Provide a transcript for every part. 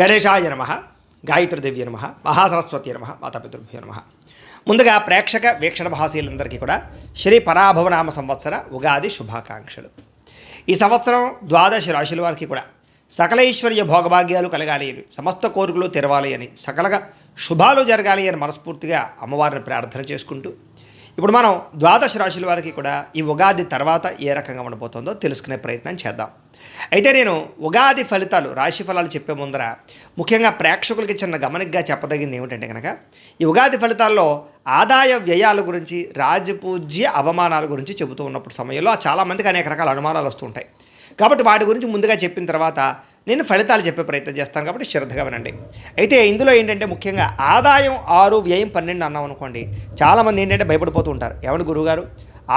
గణేశాయ నమ, గాయత్రీదేవి నమ, మహాసరస్వతి నమ, మాతాపితృభ్యో నమ. ముందుగా ప్రేక్షక వీక్షణ భాషలందరికీ కూడా శ్రీ పరాభవనామ సంవత్సర ఉగాది శుభాకాంక్షలు. ఈ సంవత్సరం ద్వాదశ రాశుల వారికి కూడా సకలైశ్వర్య భోగభాగ్యాలు కలగాలి అని, సమస్త కోరికలు తెరవాలి అని, సకలగా శుభాలు జరగాలి అని మనస్ఫూర్తిగా అమ్మవారిని ప్రార్థన చేసుకుంటూ ఇప్పుడు మనం ద్వాదశ రాశుల వారికి కూడా ఈ ఉగాది తర్వాత ఏ రకంగా ఉండబోతుందో తెలుసుకునే ప్రయత్నం చేద్దాం. అయితే నేను ఉగాది ఫలితాలు, రాశి ఫలాలు చెప్పే ముందర ముఖ్యంగా ప్రేక్షకులకి చిన్న గమనికగా చెప్పదగింది ఏమిటంటే కనుక, ఈ ఉగాది ఫలితాల్లో ఆదాయ వ్యయాల గురించి, రాజపూజ్య అవమానాల గురించి చెబుతూ ఉన్నప్పుడు సమయంలో చాలామందికి అనేక రకాల అనుమానాలు వస్తుంటాయి. కాబట్టి వాటి గురించి ముందుగా చెప్పిన తర్వాత నేను ఫలితాలు చెప్పే ప్రయత్నం చేస్తాను, కాబట్టి శ్రద్ధగా వినండి. అయితే ఇందులో ఏంటంటే ముఖ్యంగా ఆదాయం 6, వ్యయం 12 అన్నాం అనుకోండి, చాలామంది ఏంటంటే భయపడిపోతూ ఉంటారు. ఏమండి గురువుగారు,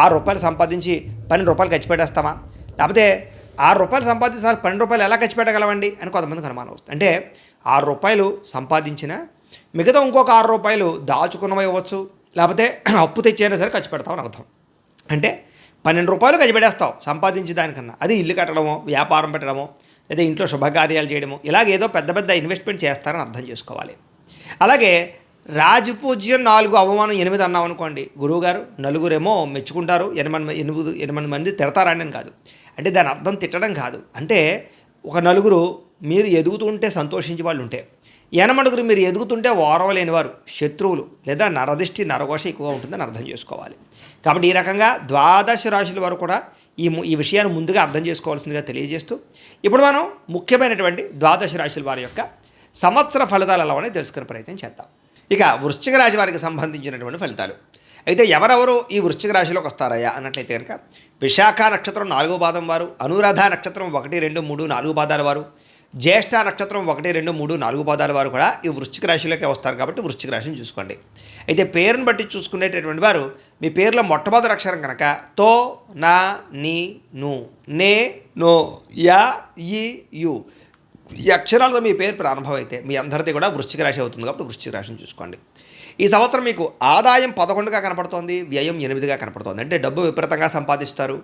₹6 సంపాదించి ₹12 ఖర్చు పెట్టేస్తామా, లేకపోతే ₹6 సంపాదించి ₹12 ఎలా ఖర్చు పెట్టగలవండి అని కొంతమందికి అనుమానం వస్తుంది. అంటే ₹6 సంపాదించిన మిగతా ఇంకొక ₹6 దాచుకున్నవి ఇవ్వచ్చు, లేకపోతే అప్పు తెచ్చైనా సరే ఖర్చు పెడతామని అర్థం. అంటే ₹12 ఖర్చు పెట్టేస్తావు సంపాదించి దానికన్నా, అది ఇల్లు కట్టడమో, వ్యాపారం పెట్టడమో, లేదా ఇంట్లో శుభకార్యాలు చేయడము, ఇలాగేదో పెద్ద పెద్ద ఇన్వెస్ట్మెంట్ చేస్తారని అర్థం చేసుకోవాలి. అలాగే రాజపూజ్యం 4, అవమానం 8 అన్నాం అనుకోండి, గురువుగారు నలుగురేమో మెచ్చుకుంటారు, 8 మంది తిడతారని కాదు. అంటే దాని అర్థం తిట్టడం కాదు. అంటే ఒక నలుగురు మీరు ఎదుగుతుంటే సంతోషించే వాళ్ళు ఉంటే, 8 మీరు ఎదుగుతుంటే ఓర్వలేని వారు, శత్రువులు లేదా నరదిష్టి నరఘోష ఎక్కువగా ఉంటుందని అర్థం చేసుకోవాలి. కాబట్టి ఈ రకంగా ద్వాదశ రాశుల వారు కూడా ఈ విషయాన్ని ముందుగా అర్థం చేసుకోవాల్సిందిగా తెలియజేస్తూ ఇప్పుడు మనం ముఖ్యమైనటువంటి ద్వాదశ రాశుల వారి యొక్క సంవత్సర ఫలితాలు ఎలా ఉన్నాయో తెలుసుకునే ప్రయత్నం చేద్దాం. ఇక వృశ్చిక రాశి వారికి సంబంధించినటువంటి ఫలితాలు. అయితే ఎవరెవరు ఈ వృశ్చిక రాశిలోకి వస్తారయ్యా అన్నట్లయితే కనుక, విశాఖ నక్షత్రం 4వ పాదం వారు, అనురాధ నక్షత్రం 1, 2, 3, 4 పాదాల వారు, జ్యేష్ఠ నక్షత్రం 1, 2, 3, 4 పాదాల వారు కూడా ఈ వృశ్చిక రాశిలోకి వస్తారు. కాబట్టి వృశ్చిక రాశిని చూసుకోండి. అయితే పేరును బట్టి చూసుకునేటటువంటి వారు, మీ పేరులో మొట్టమొదటి అక్షరం కనుక తో, నా, నీ, ను, నే, నో, యా, ఈ, యు ఈ అక్షరాలతో మీ పేరు ప్రారంభం అయితే మీ అందరిది కూడా వృశ్చిక రాశి అవుతుంది. కాబట్టి వృశ్చిక రాశిని చూసుకోండి. ఈ సంవత్సరం మీకు ఆదాయం 11గా కనపడుతోంది, వ్యయం 8గా కనపడుతోంది. అంటే డబ్బు విపరీతంగా సంపాదిస్తారు,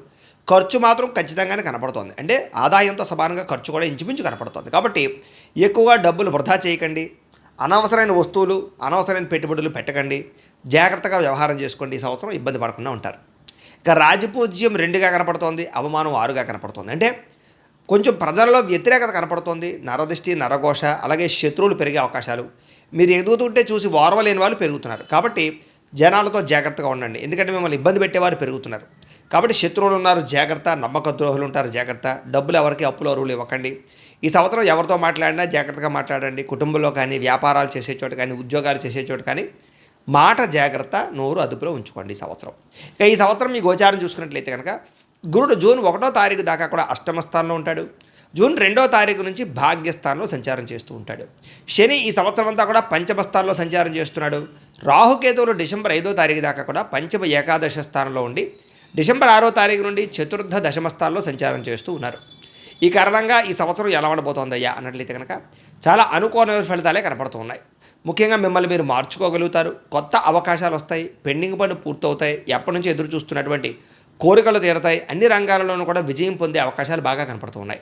ఖర్చు మాత్రం ఖచ్చితంగానే కనపడుతోంది. అంటే ఆదాయంతో సమానంగా ఖర్చు కూడా ఇంచుమించు కనపడుతుంది. కాబట్టి ఎక్కువగా డబ్బులు వృధా చేయకండి, అనవసరమైన వస్తువులు, అనవసరమైన పెట్టుబడులు పెట్టకండి, జాగ్రత్తగా వ్యవహారం చేసుకోండి. ఈ సంవత్సరం ఇబ్బంది పడకుండా ఉంటారు. ఇక రాజపూజ్యం 2గా కనపడుతోంది, అవమానం 6గా కనపడుతోంది. అంటే కొంచెం ప్రజల్లో వ్యతిరేకత కనపడుతోంది, నరదిష్టి నరఘోష, అలాగే శత్రువులు పెరిగే అవకాశాలు, మీరు ఎదుగుతుంటే చూసి ఓర్వలేని వాళ్ళు పెరుగుతున్నారు. కాబట్టి జనాలతో జాగ్రత్తగా ఉండండి, ఎందుకంటే మిమ్మల్ని ఇబ్బంది పెట్టేవారు పెరుగుతున్నారు. కాబట్టి శత్రువులు ఉన్నారు, జాగ్రత్త. నమ్మక ద్రోహులు ఉంటారు, జాగ్రత్త. డబ్బులు ఎవరికి అప్పులు అరువులు ఇవ్వకండి. ఈ సంవత్సరం ఎవరితో మాట్లాడినా జాగ్రత్తగా మాట్లాడండి. కుటుంబంలో కానీ, వ్యాపారాలు చేసే చోట కానీ, ఉద్యోగాలు చేసే చోట కానీ మాట జాగ్రత్త, నోరు అదుపులో ఉంచుకోండి ఈ సంవత్సరం. ఇక ఈ సంవత్సరం మీ గోచారం చూసుకున్నట్లయితే కనుక, గురుడు జూన్ 1వ తారీఖు దాకా కూడా అష్టమ స్థానంలో ఉంటాడు. జూన్ 2వ తారీఖు నుంచి భాగ్యస్థానంలో సంచారం చేస్తూ ఉంటాడు. శని ఈ సంవత్సరం అంతా కూడా పంచమ స్థానంలో సంచారం చేస్తున్నాడు. రాహుకేతువులు డిసెంబర్ 5వ తారీఖు దాకా కూడా పంచమ ఏకాదశ స్థానంలో ఉండి డిసెంబర్ 6వ తారీఖు నుండి చతుర్థ దశమ స్థానంలో సంచారం చేస్తూ ఉన్నారు. ఈ కారణంగా ఈ సంవత్సరం ఎలా ఉండబోతోందయ్యా అన్నట్లయితే కనుక, చాలా అనుకోని ఫలితాలే కనపడుతూ ఉన్నాయి. ముఖ్యంగా మిమ్మల్ని మీరు మార్చుకోగలుగుతారు, కొత్త అవకాశాలు వస్తాయి, పెండింగ్ పనులు పూర్తవుతాయి, ఎప్పటి నుంచి ఎదురు చూస్తున్నటువంటి కోరికలు తీరతాయి, అన్ని రంగాలలోనూ కూడా విజయం పొందే అవకాశాలు బాగా కనపడుతూ ఉన్నాయి.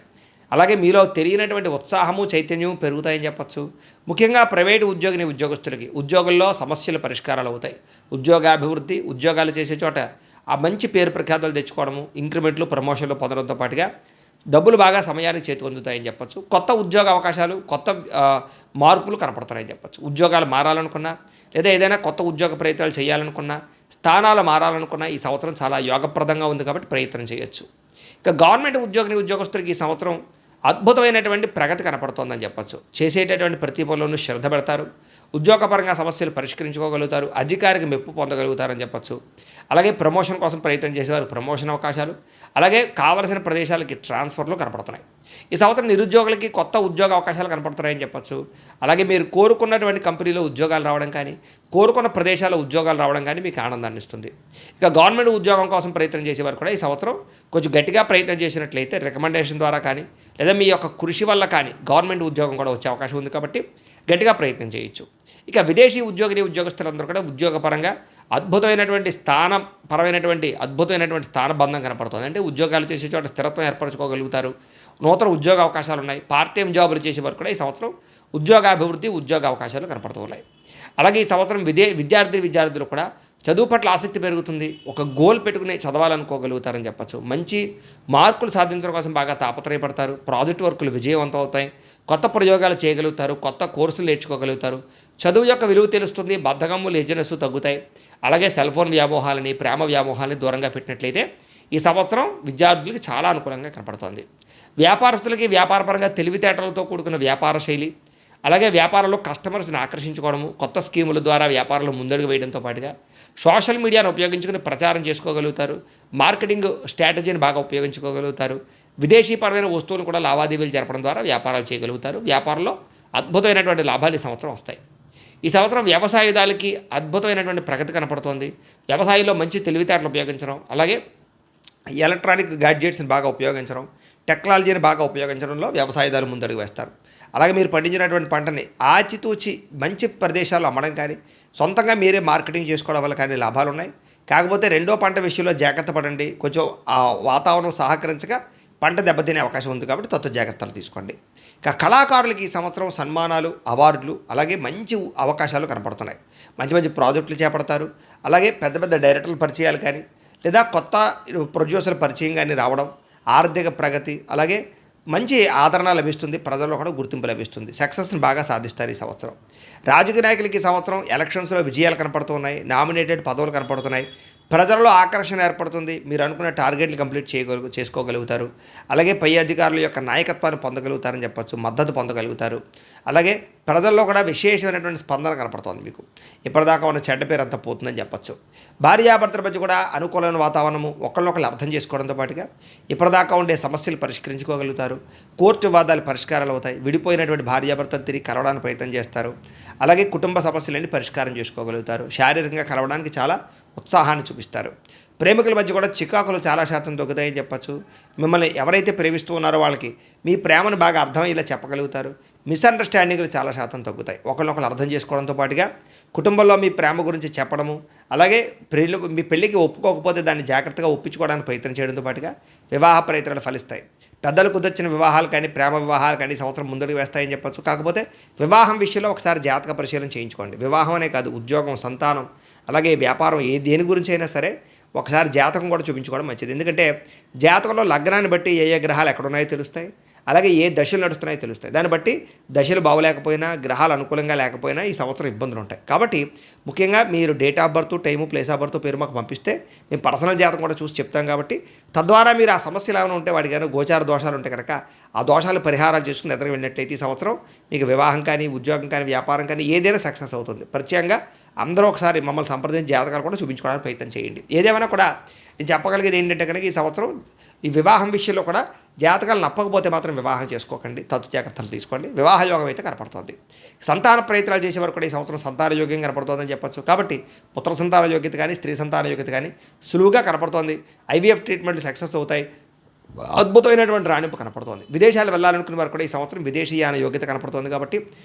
అలాగే మీలో తెలియనటువంటి ఉత్సాహము, చైతన్యం పెరుగుతాయని చెప్పచ్చు. ముఖ్యంగా ప్రైవేటు ఉద్యోగస్తులకి ఉద్యోగంలో సమస్యల పరిష్కారాలు అవుతాయి. ఉద్యోగాభివృద్ధి, ఉద్యోగాలు చేసే చోట ఆ మంచి పేరు ప్రఖ్యాతలు తెచ్చుకోవడము, ఇంక్రిమెంట్లు, ప్రమోషన్లు పొందడంతో పాటుగా డబ్బులు బాగా సమయానికి చేతికి అందుతాయని చెప్పచ్చు. కొత్త ఉద్యోగ అవకాశాలు, కొత్త మార్పులు కనపడతాయని చెప్పచ్చు. ఉద్యోగాలు మారాలనుకున్నా, లేదా ఏదైనా కొత్త ఉద్యోగ ప్రయత్నాలు చేయాలనుకున్నా, స్థానాలు మారాలనుకున్నా ఈ సంవత్సరం చాలా యోగప్రదంగా ఉంది. కాబట్టి ప్రయత్నం చేయొచ్చు. ఇక గవర్నమెంట్ ఉద్యోగస్తులకి ఈ సంవత్సరం అద్భుతమైనటువంటి ప్రగతి కనపడుతోందని చెప్పచ్చు. చేసేటటువంటి ప్రతి పనులను శ్రద్ధ పెడతారు, ఉద్యోగపరంగా సమస్యలు పరిష్కరించుకోగలుగుతారు, అధికారికి మెప్పు పొందగలుగుతారని చెప్పచ్చు. అలాగే ప్రమోషన్ కోసం ప్రయత్నం చేసేవారు ప్రమోషన్ అవకాశాలు, అలాగే కావలసిన ప్రదేశాలకి ట్రాన్స్ఫర్లు కనపడుతున్నాయి. ఈ సంవత్సరం నిరుద్యోగులకి కొత్త ఉద్యోగ అవకాశాలు కనపడుతున్నాయని చెప్పచ్చు. అలాగే మీరు కోరుకున్నటువంటి కంపెనీలో ఉద్యోగాలు రావడం కానీ, కోరుకున్న ప్రదేశాల్లో ఉద్యోగాలు రావడం కానీ మీకు ఆనందాన్ని ఇస్తుంది. ఇక గవర్నమెంట్ ఉద్యోగం కోసం ప్రయత్నం చేసేవారు కూడా ఈ సంవత్సరం కొంచెం గట్టిగా ప్రయత్నం చేసినట్లయితే రికమెండేషన్ ద్వారా కానీ, లేదా మీ యొక్క కృషి వల్ల కానీ గవర్నమెంట్ ఉద్యోగం కూడా వచ్చే అవకాశం ఉంది. కాబట్టి గట్టిగా ప్రయత్నం చేయొచ్చు. ఇక విదేశీ ఉద్యోగస్తులందరూ కూడా ఉద్యోగపరంగా అద్భుతమైనటువంటి అద్భుతమైనటువంటి స్థానబంధం కనపడుతుంది. అంటే ఉద్యోగాలు చేసే చోట స్థిరత్వం ఏర్పరచుకోగలుగుతారు. నూతన ఉద్యోగ అవకాశాలు ఉన్నాయి. పార్ట్ టైం జాబులు చేసే వారు కూడా ఈ సంవత్సరం ఉద్యోగాభివృద్ధి, ఉద్యోగ అవకాశాలు కనపడుతూ ఉన్నాయి. అలాగే ఈ సంవత్సరం విద్యార్థులు కూడా చదువు పట్ల ఆసక్తి పెరుగుతుంది. ఒక గోల్ పెట్టుకుని చదవాలనుకోగలుగుతారని చెప్పచ్చు. మంచి మార్కులు సాధించడం కోసం బాగా తాపత్రయపడతారు. ప్రాజెక్ట్ వర్కులు విజయవంతం అవుతాయి. కొత్త ప్రయోగాలు చేయగలుగుతారు. కొత్త కోర్సులు నేర్చుకోగలుగుతారు. చదువు యొక్క విలువ తెలుస్తుంది. బద్ధకము, లేజినెస్ తగ్గుతాయి. అలాగే సెల్ ఫోన్ వ్యామోహాలని, ప్రేమ వ్యామోహాలని దూరంగా పెట్టినట్లయితే ఈ సంవత్సరం విద్యార్థులకి చాలా అనుకూలంగా కనపడుతోంది. వ్యాపారస్తులకి వ్యాపారపరంగా తెలివితేటలతో కూడుకున్న వ్యాపార శైలి, అలాగే వ్యాపారంలో కస్టమర్స్ని ఆకర్షించుకోవడము, కొత్త స్కీముల ద్వారా వ్యాపారంలో ముందడుగు వేయడంతో పాటుగా సోషల్ మీడియాను ఉపయోగించుకుని ప్రచారం చేసుకోగలుగుతారు. మార్కెటింగ్ స్ట్రాటజీని బాగా ఉపయోగించుకోగలుగుతారు. విదేశీపరమైన వస్తువులు కూడా లావాదేవీలు జరపడం ద్వారా వ్యాపారాలు చేయగలుగుతారు. వ్యాపారంలో అద్భుతమైనటువంటి లాభాలు ఈ సంవత్సరం వస్తాయి. ఈ సంవత్సరం వ్యవసాయదారులకి అద్భుతమైనటువంటి ప్రగతి కనపడుతోంది. వ్యవసాయంలో మంచి తెలివితేటలు ఉపయోగించడం, అలాగే ఎలక్ట్రానిక్ గాడ్జెట్స్ని బాగా ఉపయోగించడం, టెక్నాలజీని బాగా ఉపయోగించడంలో వ్యవసాయదారులు ముందడుగు వేస్తారు. అలాగే మీరు పండించినటువంటి పంటని ఆచితూచి మంచి ప్రదేశాల్లో అమ్మడం కానీ, సొంతంగా మీరే మార్కెటింగ్ చేసుకోవడం వల్ల కానీ లాభాలు ఉన్నాయి. కాకపోతే రెండో పంట విషయంలో జాగ్రత్త పడండి. కొంచెం ఆ వాతావరణం సహకరించగా పంట దెబ్బతినే అవకాశం ఉంది కాబట్టి జాగ్రత్తలు తీసుకోండి. ఇక కళాకారులకి ఈ సంవత్సరం సన్మానాలు, అవార్డులు, అలాగే మంచి అవకాశాలు కనపడుతున్నాయి. మంచి ప్రాజెక్టులు చేపడతారు. అలాగే పెద్ద డైరెక్టర్ల పరిచయాలు కానీ, లేదా కొత్త ప్రొడ్యూసర్ల పరిచయం కానీ రావడం, ఆర్థిక ప్రగతి, అలాగే మంచి ఆదరణ లభిస్తుంది. ప్రజల్లో కూడా గుర్తింపు లభిస్తుంది. సక్సెస్ని బాగా సాధిస్తారు ఈ సంవత్సరం. రాజకీయ నాయకులకి ఈ సంవత్సరం ఎలక్షన్స్లో విజయాలు కనపడుతున్నాయి. నామినేటెడ్ పదవులు కనపడుతున్నాయి. ప్రజల్లో ఆకర్షణ ఏర్పడుతుంది. మీరు అనుకున్న టార్గెట్లు కంప్లీట్ చేసుకోగలుగుతారు. అలాగే పై అధికారుల యొక్క నాయకత్వాన్ని పొందగలుగుతారని చెప్పచ్చు. మద్దతు పొందగలుగుతారు. అలాగే ప్రజల్లో కూడా విశేషమైనటువంటి స్పందన కనపడుతుంది. మీకు ఇప్పటిదాకా ఉన్న చెడ్డ పేరు అంతా పోతుందని చెప్పచ్చు. భార్యాభర్తల మధ్య కూడా అనుకూలమైన వాతావరణము, ఒకళ్ళనొకళ్ళు అర్థం చేసుకోవడంతో పాటుగా ఇప్పటిదాకా ఉండే సమస్యలు పరిష్కరించుకోగలుగుతారు. కోర్టు వివాదాలు పరిష్కారాలు అవుతాయి. విడిపోయినటువంటి భార్యాభర్తలు తిరిగి కలవడానికి ప్రయత్నం చేస్తారు. అలాగే కుటుంబ సమస్యలన్నీ పరిష్కారం చేసుకోగలుగుతారు. శారీరకంగా కలవడానికి చాలా ఉత్సాహాన్ని చూపిస్తారు. ప్రేమికుల మధ్య కూడా చికాకులు చాలా శాతం తగ్గుతాయని చెప్పచ్చు. మిమ్మల్ని ఎవరైతే ప్రేమిస్తూ ఉన్నారో వాళ్ళకి మీ ప్రేమను బాగా అర్థమయ్యేలా చెప్పగలుగుతారు. మిస్అండర్స్టాండింగ్లు చాలా శాతం తగ్గుతాయి. ఒకరినొకరు అర్థం చేసుకోవడంతో పాటుగా కుటుంబంలో మీ ప్రేమ గురించి చెప్పడము, అలాగే మీ పెళ్ళికి ఒప్పుకోకపోతే దాన్ని జాగ్రత్తగా ఒప్పించుకోవడానికి ప్రయత్నం చేయడంతో పాటుగా వివాహ ప్రయత్నాలు ఫలిస్తాయి. పెద్దలు కుదర్చిన వివాహాలు కానీ, ప్రేమ వివాహాలు కానీ సంవత్సరం ముందుకు వేస్తాయని చెప్పచ్చు. కాకపోతే వివాహం విషయంలో ఒకసారి జాతక పరిశీలన చేయించుకోండి. వివాహం అనే కాదు, ఉద్యోగం, సంతానం, అలాగే వ్యాపారం, దేని గురించి అయినా సరే ఒకసారి జాతకం కూడా చూపించుకోవడం మంచిది. ఎందుకంటే జాతకంలో లగ్నాన్ని బట్టి ఏ గ్రహాలు ఎక్కడున్నాయో తెలుస్తాయి. అలాగే ఏ దశలు నడుస్తున్నాయో తెలుస్తాయి. దాన్ని బట్టి దశలు బాగోలేకపోయినా, గ్రహాలు అనుకూలంగా లేకపోయినా ఈ సంవత్సరం ఇబ్బందులు ఉంటాయి. కాబట్టి ముఖ్యంగా మీరు date of birth, time, place of birth, పేరు మాకు పంపిస్తే మేము పర్సనల్ జాతకం కూడా చూసి చెప్తాం. కాబట్టి తద్వారా మీరు ఆ సమస్యలు ఏమైనా ఉంటే వాటి కానీ గోచార దోషాలు ఉంటే కనుక ఆ దోషాలు పరిహారాలు చేసుకుని ఎదురు వెళ్ళినట్టయితే ఈ సంవత్సరం మీకు వివాహం కానీ, ఉద్యోగం కానీ, వ్యాపారం కానీ ఏదైనా సక్సెస్ అవుతుంది. ప్రత్యేకంగా అందరూ ఒకసారి మమ్మల్ని సంప్రదించి జాతకాలు కూడా చూపించుకోవడానికి ప్రయత్నం చేయండి. ఏదేమైనా కూడా నేను చెప్పగలిగేది ఏంటంటే కనుక ఈ సంవత్సరం ఈ వివాహం విషయంలో కూడా జాతకాలు నప్పకపోతే మాత్రం వివాహం చేసుకోకండి. జాగ్రత్తలు తీసుకోండి. వివాహ యోగం అయితే కనపడుతుంది. సంతాన ప్రయత్నాలు చేసేవారు కూడా ఈ సంవత్సరం సంతాన యోగ్యం కనపడుతుందని చెప్పచ్చు. కాబట్టి పుత్ర సంతాన యోగ్యత కానీ, స్త్రీ సంతాన యోగ్యత కానీ సులువుగా కనపడుతోంది. ఐవీఎఫ్ ట్రీట్మెంట్లు సక్సెస్ అవుతాయి. అద్భుతమైనటువంటి రాణింపు కనపడుతోంది. విదేశాలు వెళ్ళాలనుకునే వారు కూడా ఈ సంవత్సరం విదేశీయాన యోగ్యత కనపడుతోంది. కాబట్టి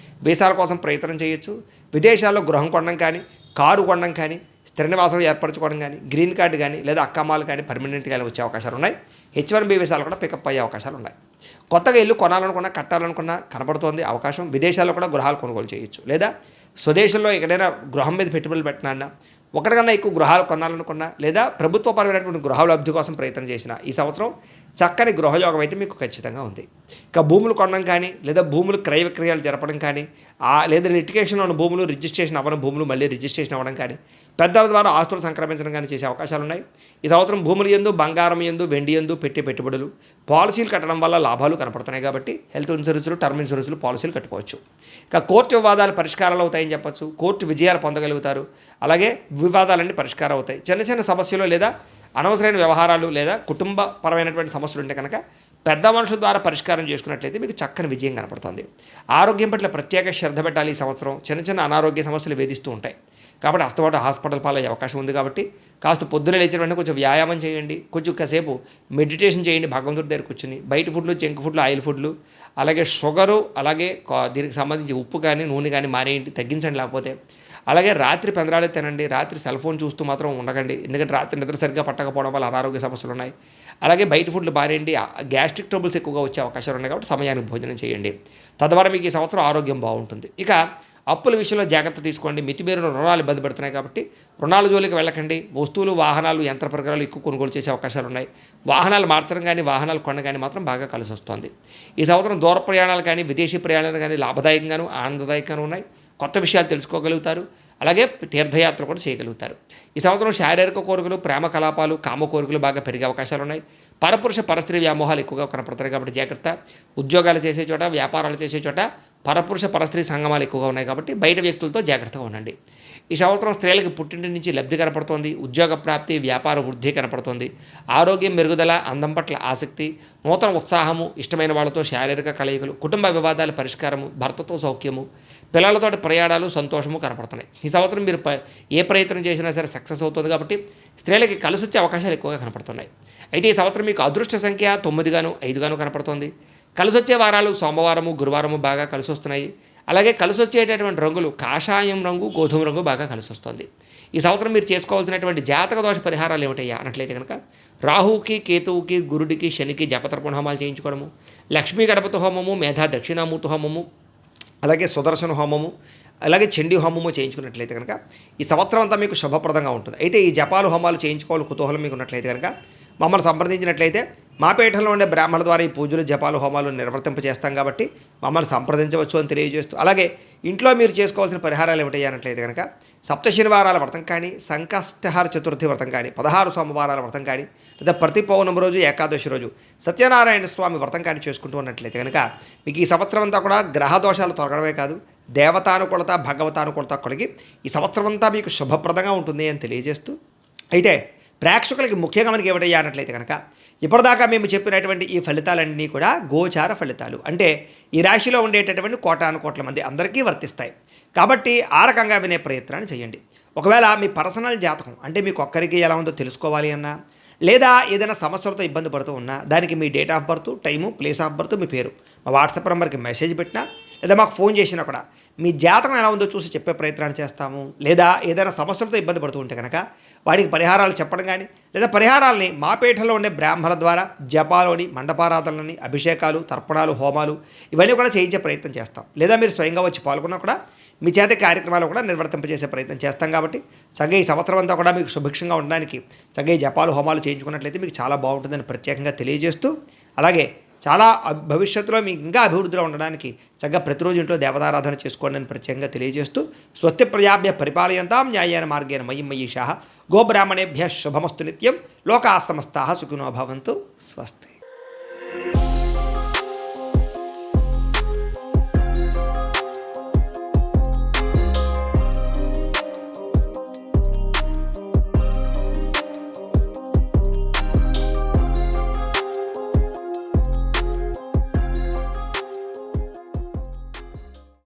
వీసాల కోసం ప్రయత్నం చేయొచ్చు. విదేశాల్లో గృహం కొనడం కానీ, కారు కొనడం కానీ, స్థిర నివాసం ఏర్పరచుకోవడం కానీ, గ్రీన్ కార్డు కానీ, లేదా అక్కమ్మాలు కానీ పర్మనెంట్గా వచ్చే అవకాశాలు ఉన్నాయి. H1B వీసాలు కూడా పికప్ అయ్యే అవకాశాలు ఉన్నాయి. కొత్తగా ఇల్లు కొనాలనుకున్నా, కట్టాలనుకున్నా కనపడుతోంది అవకాశం. విదేశాల్లో కూడా గృహాలు కొనుగోలు చేయొచ్చు. లేదా స్వదేశంలో ఎక్కడైనా గృహం మీద పెట్టుబడులు పెట్టినా, ఒకటికన్నా ఎక్కువ గృహాలు కొనాలనుకున్నా, లేదా ప్రభుత్వపరమైనటువంటి గృహాల లబ్ధి కోసం ప్రయత్నం చేసిన ఈ సంవత్సరం చక్కని గృహయోగం అయితే మీకు ఖచ్చితంగా ఉంది. ఇక భూములు కొనడం కానీ, లేదా భూములు క్రయ విక్రయాలు జరపడం కానీ, లేదా లిటిగేషన్లో ఉన్న భూములు రిజిస్ట్రేషన్ అవ్వడం, భూములు మళ్ళీ రిజిస్ట్రేషన్ అవ్వడం కానీ, పెద్దల ద్వారా ఆస్తులు సంక్రమించడం కానీ చేసే అవకాశాలు ఉన్నాయి. ఈ సంవత్సరం భూములు యందు, బంగారం యందు, వెండి యందు పెట్టే పెట్టుబడులు, పాలసీలు కట్టడం వల్ల లాభాలు కనపడుతున్నాయి. కాబట్టి హెల్త్ ఇన్సూరెన్సులు, టర్మ్ ఇన్సూరెన్సులు, పాలసీలు కట్టుకోవచ్చు. ఇక కోర్టు వివాదాలు పరిష్కారాలు అవుతాయని చెప్పచ్చు. కోర్టు విజయాలు పొందగలుగుతారు. అలాగే వివాదాలన్నీ పరిష్కారం అవుతాయి. చిన్న చిన్న సమస్యలు లేదా అనవసరమైన వ్యవహారాలు లేదా కుటుంబపరమైనటువంటి సమస్యలు ఉంటే కనుక పెద్ద మనుషుల ద్వారా పరిష్కారం చేసుకున్నట్లయితే మీకు చక్కని విజయం కనపడుతుంది. ఆరోగ్యం పట్ల ప్రత్యేక శ్రద్ధ పెట్టాలి. ఈ సంవత్సరం చిన్న చిన్న అనారోగ్య సమస్యలు వేధిస్తూ ఉంటాయి. కాబట్టి అస్తమాట హాస్పిటల్ పాలయ్యే అవకాశం ఉంది. కాబట్టి కాస్త పొద్దున లేచిన వెంటనే కొంచెం వ్యాయామం చేయండి. కొంచెం కాసేపు మెడిటేషన్ చేయండి. భగవంతుడి దగ్గర కూర్చుని బయట ఫుడ్లు, జంక్ ఫుడ్లు, ఆయిల్ ఫుడ్లు, అలాగే షుగరు, అలాగే దీనికి సంబంధించి ఉప్పు కానీ, నూనె కానీ మానేయండి, తగ్గించండి. లేకపోతే అలాగే రాత్రి పెందరాడే తినండి. రాత్రి సెల్ ఫోన్ చూస్తూ మాత్రం ఉండకండి. ఎందుకంటే రాత్రి నిద్ర సరిగ్గా పట్టకపోవడం వల్ల అనారోగ్య సమస్యలు ఉన్నాయి. అలాగే బయట ఫుడ్లు బారేయండి. గ్యాస్ట్రిక్ ట్రబుల్స్ ఎక్కువగా వచ్చే అవకాశాలు ఉన్నాయి కాబట్టి సమయానికి భోజనం చేయండి. తద్వారా మీకు ఈ సంవత్సరం ఆరోగ్యం బాగుంటుంది. ఇక అప్పుల విషయంలో జాగ్రత్త తీసుకోండి. మితిమీరిన రుణాలు ఇబ్బంది పెడుతున్నాయి కాబట్టి రుణాల జోలికి వెళ్ళకండి. వస్తువులు, వాహనాలు, యంత్ర పరికరాలు ఎక్కువ కొనుగోలు చేసే అవకాశాలు ఉన్నాయి. వాహనాలు మార్చడం కానీ, వాహనాలు కొనడం కానీ మాత్రం బాగా కలిసి వస్తుంది. ఈ సంవత్సరం దూర ప్రయాణాలు కానీ, విదేశీ ప్రయాణాలు కానీ లాభదాయకంగాను, ఆనందదాయకంగాను ఉన్నాయి. కొత్త విషయాలు తెలుసుకోగలుగుతారు. అలాగే తీర్థయాత్ర కూడా చేయగలుగుతారు. ఈ సంవత్సరం శారీరక కోరికలు, ప్రేమ కలాపాలు, కామ కోరికలు బాగా పెరిగే అవకాశాలు ఉన్నాయి. పరపురుష పరస్త్రీ వ్యామోహాలు ఎక్కువగా కనపడతాయి కాబట్టి జాగ్రత్త. ఉద్యోగాలు చేసే చోట, వ్యాపారాలు చేసే చోట పరపురుష పరస్త్రీ సంగమాలు ఎక్కువగా ఉన్నాయి కాబట్టి బయట వ్యక్తులతో జాగ్రత్తగా ఉండండి. ఈ సంవత్సరం స్త్రీలకు పుట్టింటి నుంచి లబ్ధి కనపడుతోంది. ఉద్యోగ ప్రాప్తి, వ్యాపార వృద్ధి కనపడుతోంది. ఆరోగ్యం మెరుగుదల, అందం పట్ల ఆసక్తి, నూతన ఉత్సాహము, ఇష్టమైన వాళ్ళతో శారీరక కలయికలు, కుటుంబ వివాదాల పరిష్కారము, భర్తతో సౌఖ్యము, పిల్లలతోటి ప్రయాణాలు, సంతోషము కనపడుతున్నాయి. ఈ సంవత్సరం మీరు ఏ ప్రయత్నం చేసినా సరే సక్సెస్ అవుతుంది కాబట్టి స్త్రీలకి కలిసి వచ్చే అవకాశాలు ఎక్కువగా కనపడుతున్నాయి. అయితే ఈ సంవత్సరం మీకు అదృష్ట సంఖ్య 9 గాను 5 గాను కనపడుతోంది. కలిసి వచ్చే వారాలు సోమవారము, గురువారము బాగా కలిసి వస్తున్నాయి. అలాగే కలిసి వచ్చేటటువంటి రంగులు కాషాయం రంగు, గోధుమ రంగు బాగా కలిసి వస్తుంది. ఈ సంవత్సరం మీరు చేసుకోవాల్సినటువంటి జాతక దోష పరిహారాలు ఏమిటయ్యా అన్నట్లయితే కనుక రాహువుకి, కేతువుకి, గురుడికి, శనికి జపతర్పణ హోమాలు చేయించుకోవడము, లక్ష్మీ గణపతి హోమము, మేధా దక్షిణామూర్తి హోమము, అలాగే సుదర్శన హోమము, అలాగే చండీ హోమము చేయించుకున్నట్లయితే కనుక ఈ సంవత్సరం అంతా మీకు శుభప్రదంగా ఉంటుంది. అయితే ఈ జపాలు హోమాలు చేయించుకోవాలి కుతూహలం మీకు ఉన్నట్లయితే కనుక మమ్మల్ని సంప్రదించినట్లయితే మా పీఠంలో ఉండే బ్రాహ్మణుల ద్వారా ఈ పూజలు, జపాలు, హోమాలు నిర్వర్తింపజేస్తాం కాబట్టి మమ్మల్ని సంప్రదించవచ్చు అని తెలియజేస్తూ, అలాగే ఇంట్లో మీరు చేసుకోవాల్సిన పరిహారాలు ఏమిటయ్యానట్లయితే కనుక సప్త శనివారాల వ్రతం కానీ, సంకష్టహార చతుర్థి వ్రతం కానీ, 16 సోమవారాల వ్రతం కానీ, లేదా ప్రతి పౌర్ణమి రోజు, ఏకాదశి రోజు సత్యనారాయణ స్వామి వ్రతం కానీ చేసుకుంటూ ఉన్నట్లయితే కనుక మీకు ఈ సంవత్సరం అంతా కూడా గ్రహ దోషాలు తొలగడమే కాదు, దేవతానుకూలత, భగవతానుకూలత కలిగి ఈ సంవత్సరం అంతా మీకు శుభప్రదంగా ఉంటుంది అని తెలియజేస్తూ, అయితే ప్రేక్షకులకి ముఖ్యంగా మనకి ఏమిటయ్యా అన్నట్లయితే కనుక ఇప్పటిదాకా మేము చెప్పినటువంటి ఈ ఫలితాలన్నీ కూడా గోచార ఫలితాలు. అంటే ఈ రాశిలో ఉండేటటువంటి కోటాను కోట్ల మంది అందరికీ వర్తిస్తాయి. కాబట్టి ఆ రకంగా వినే ప్రయత్నాన్ని చేయండి. ఒకవేళ మీ పర్సనల్ జాతకం అంటే మీకు ఒక్కరికి ఎలా ఉందో తెలుసుకోవాలి అన్నా, లేదా ఏదైనా సమస్యలతో ఇబ్బంది పడుతూ ఉన్నా దానికి మీ date of birth, time, place of birth, మీ పేరు మా వాట్సాప్ నెంబర్కి మెసేజ్ పెట్టినా, లేదా మాకు ఫోన్ చేసినా కూడా మీ జాతకం ఎలా ఉందో చూసి చెప్పే ప్రయత్నాన్ని చేస్తాము. లేదా ఏదైనా సమస్యలతో ఇబ్బంది పడుతూ ఉంటే కనుక వాటికి పరిహారాలు చెప్పడం కానీ, లేదా పరిహారాలని మా పీఠంలో ఉండే బ్రాహ్మణుల ద్వారా జపాలోని, మండపారాధనలని, అభిషేకాలు, తర్పణాలు, హోమాలు ఇవన్నీ కూడా చేయించే ప్రయత్నం చేస్తాం. లేదా మీరు స్వయంగా వచ్చి పాల్గొన్నా కూడా మీ చేత కార్యక్రమాలు కూడా నిర్వర్తింపజేసే ప్రయత్నం చేస్తాం. కాబట్టి చక్కగా ఈ సంవత్సరం అంతా కూడా మీకు సుభిక్షంగా ఉండడానికి చక్కగా ఈ జపాలు, హోమాలు చేయించుకున్నట్లయితే మీకు చాలా బాగుంటుందని ప్రత్యేకంగా తెలియజేస్తూ, అలాగే చాలా భవిష్యత్తులో మీకు ఇంకా అభివృద్ధిలో ఉండడానికి చక్కగా ప్రతిరోజు ఇంట్లో దేవతారాధన చేసుకోండి అని ప్రత్యేకంగా తెలియజేస్తూ, స్వస్తి ప్రజాభ్య పరిపాలయంతాం న్యాయేన మార్గేణ మయి మయీషాః గోబ్రాహ్మణేభ్యः శుభమస్తు నిత్యం లోకాః సమస్తాః సుఖినో భవంతు. స్వస్తి.